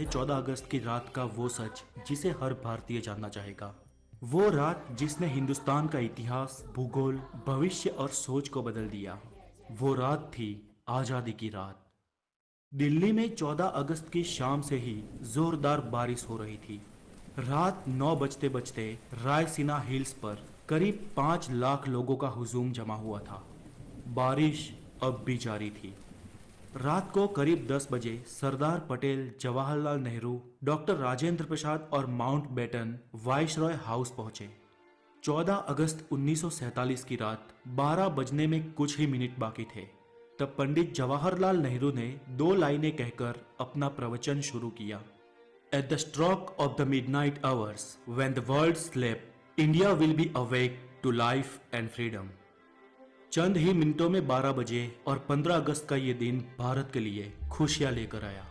14 अगस्त की रात का वो सच जिसे हर भारतीय जानना चाहेगा। वो रात जिसने हिंदुस्तान का इतिहास, भूगोल, भविष्य और सोच को बदल दिया। वो रात थी आज़ादी की रात। दिल्ली में 14 अगस्त की शाम से ही जोरदार बारिश हो रही थी। रात 9 बजते बजते रायसीना हिल्स पर करीब 5 लाख लोगों का हुजूम जमा हुआ था। बारिश अब भी जारी थी। रात को करीब 10 बजे सरदार पटेल, जवाहरलाल नेहरू, डॉक्टर राजेंद्र प्रसाद और माउंटबेटन वाइसरॉय हाउस पहुंचे। 14 अगस्त 1947 की रात 12 बजने में कुछ ही मिनट बाकी थे। तब पंडित जवाहरलाल नेहरू ने 2 लाइनें कहकर अपना प्रवचन शुरू किया। At the stroke of the midnight hours when the world slept, India will be awake to life and freedom. चंद ही मिनटों में 12 बजे और 15 अगस्त का ये दिन भारत के लिए खुशियां लेकर आया।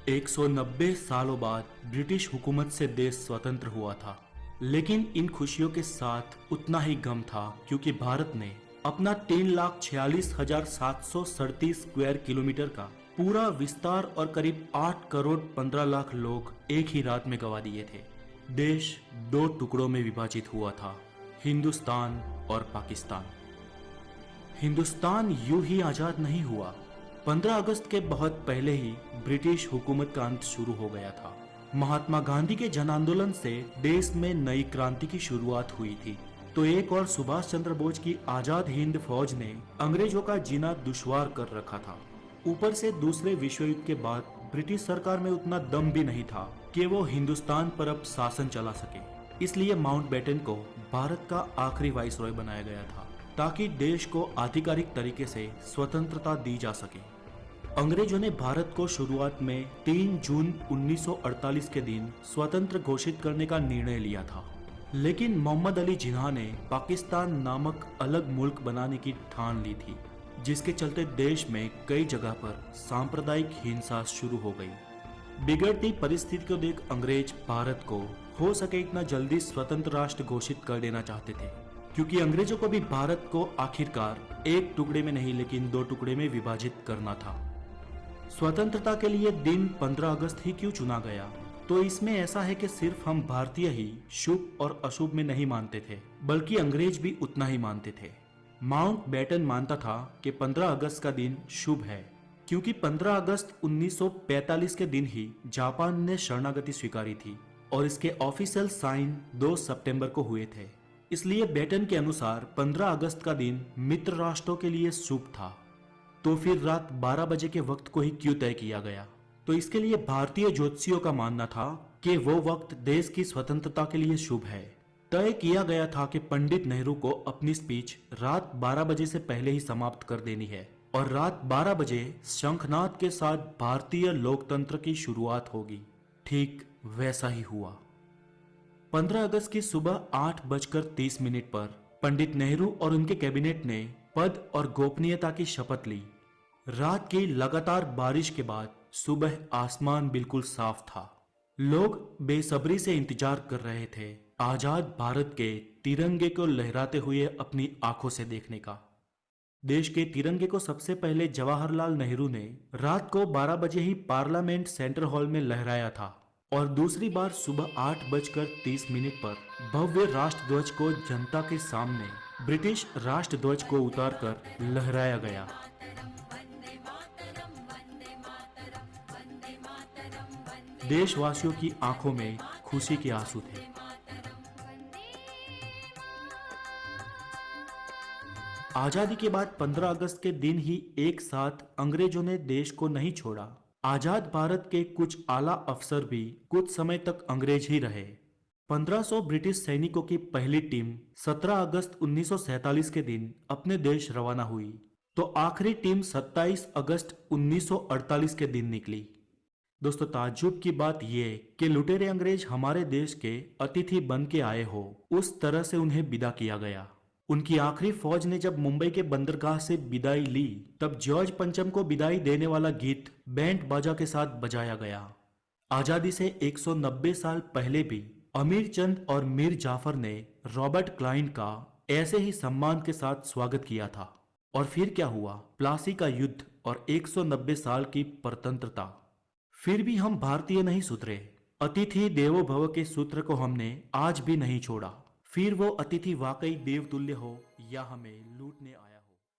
190 सालों बाद ब्रिटिश हुकूमत से देश स्वतंत्र हुआ था, लेकिन इन खुशियों के साथ उतना ही गम था, क्योंकि भारत ने अपना 3,46,737 स्क्वायर किलोमीटर का पूरा विस्तार और करीब 8 करोड़ 15 लाख लोग एक ही रात में गंवा दिए थे। देश 2 टुकड़ों में विभाजित हुआ था, हिंदुस्तान और पाकिस्तान। हिंदुस्तान यूं ही आजाद नहीं हुआ। 15 अगस्त के बहुत पहले ही ब्रिटिश हुकूमत का अंत शुरू हो गया था। महात्मा गांधी के जन आंदोलन से देश में नई क्रांति की शुरुआत हुई थी, तो एक और सुभाष चंद्र बोस की आजाद हिंद फौज ने अंग्रेजों का जीना दुश्वार कर रखा था। ऊपर से दूसरे विश्व युद्ध के बाद ब्रिटिश सरकार में उतना दम भी नहीं था कि वो हिंदुस्तान पर अब शासन चला सके। इसलिए माउंटबेटन को भारत का आखिरी वाइसरॉय बनाया गया था, ताकि देश को आधिकारिक तरीके से स्वतंत्रता दी जा सके। अंग्रेजों ने भारत को शुरुआत में 3 जून 1948 के दिन स्वतंत्र घोषित करने का निर्णय लिया था, लेकिन मोहम्मद अली जिन्ना ने पाकिस्तान नामक अलग मुल्क बनाने की ठान ली थी, जिसके चलते देश में कई जगह पर सांप्रदायिक हिंसा शुरू हो गई। बिगड़ती परिस्थिति को देख अंग्रेज भारत को हो सके इतना जल्दी स्वतंत्र राष्ट्र घोषित कर देना चाहते थे, क्योंकि अंग्रेजों को भी भारत को आखिरकार एक टुकड़े में नहीं लेकिन 2 टुकड़े में विभाजित करना था। स्वतंत्रता के लिए दिन 15 अगस्त ही क्यों चुना गया? तो इसमें ऐसा है कि सिर्फ हम भारतीय ही शुभ और अशुभ में नहीं मानते थे, बल्कि अंग्रेज भी उतना ही मानते थे। माउंटबेटन मानता था कि 15 अगस्त का दिन शुभ है, क्योंकि 15 अगस्त 1945 के दिन ही जापान ने शरणागति स्वीकारी थी और इसके ऑफिशियल साइन 2 सितंबर को हुए थे। इसलिए बेटन के अनुसार 15 अगस्त का दिन मित्र राष्ट्रों के लिए शुभ था। तो फिर रात 12 बजे के वक्त को ही क्यों तय किया गया? तो इसके लिए भारतीय ज्योतिषियों का मानना था कि वो वक्त देश की स्वतंत्रता के लिए शुभ है। तय किया गया था कि पंडित नेहरू को अपनी स्पीच रात 12 बजे से पहले ही समाप्त कर देनी है और रात 12 बजे शंखनाद के साथ भारतीय लोकतंत्र की शुरुआत होगी। ठीक वैसा ही हुआ। 15 अगस्त की सुबह 8:30 पर पंडित नेहरू और उनके कैबिनेट ने पद और गोपनीयता की शपथ ली। रात की लगातार बारिश के बाद सुबह आसमान बिल्कुल साफ था। लोग बेसब्री से इंतजार कर रहे थे आजाद भारत के तिरंगे को लहराते हुए अपनी आंखों से देखने का। देश के तिरंगे को सबसे पहले जवाहरलाल नेहरू ने रात को 12 बजे ही पार्लियामेंट सेंट्रल हॉल में लहराया था और दूसरी बार सुबह 8:30 पर भव्य राष्ट्रध्वज को जनता के सामने ब्रिटिश राष्ट्रध्वज को उतारकर लहराया गया। देशवासियों की आंखों में खुशी के आंसू थे। आजादी के बाद 15 अगस्त के दिन ही एक साथ अंग्रेजों ने देश को नहीं छोड़ा। आजाद भारत के कुछ आला अफसर भी कुछ समय तक अंग्रेज ही रहे। 1500 ब्रिटिश सैनिकों की पहली टीम 17 अगस्त 1947 के दिन अपने देश रवाना हुई, तो आखिरी टीम 27 अगस्त 1948 के दिन निकली। दोस्तों, ताज्जुब की बात यह कि लुटेरे अंग्रेज हमारे देश के अतिथि बन के आए हो, उस तरह से उन्हें विदा किया गया। उनकी आखिरी फौज ने जब मुंबई के बंदरगाह से विदाई ली, तब जॉर्ज पंचम को विदाई देने वाला गीत बैंड बाजा के साथ बजाया गया। आजादी से 190 साल पहले भी अमीर चंद और मीर जाफर ने रॉबर्ट क्लाइन का ऐसे ही सम्मान के साथ स्वागत किया था। और फिर क्या हुआ? प्लासी का युद्ध और 190 साल की परतंत्रता। फिर भी हम भारतीय नहीं सुधरे। अतिथि देवो भव के सूत्र को हमने आज भी नहीं छोड़ा। फिर वो अतिथि वाकई देवतुल्य हो या हमें लूटने आया।